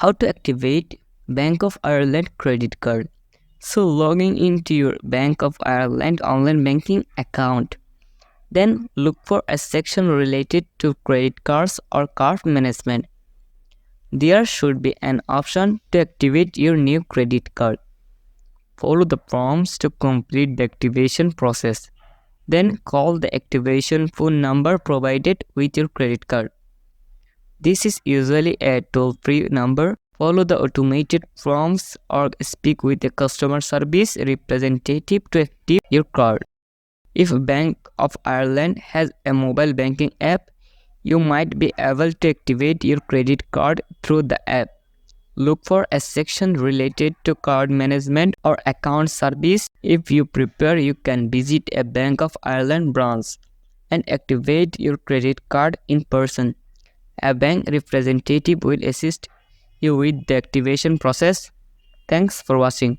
How to activate Bank of Ireland credit card. So logging into your Bank of Ireland online banking account. Then look for a section related to credit cards or card management. There should be an option to activate your new credit card. Follow the prompts to complete the activation process. Then call the activation phone number provided with your credit card. This is usually a toll-free number. Follow the automated prompts or speak with a customer service representative to activate your card. If Bank of Ireland has a mobile banking app, you might be able to activate your credit card through the app. Look for a section related to card management or account service. If you prefer, you can visit a Bank of Ireland branch and activate your credit card in person. A bank representative will assist you with the activation process. Thanks for watching.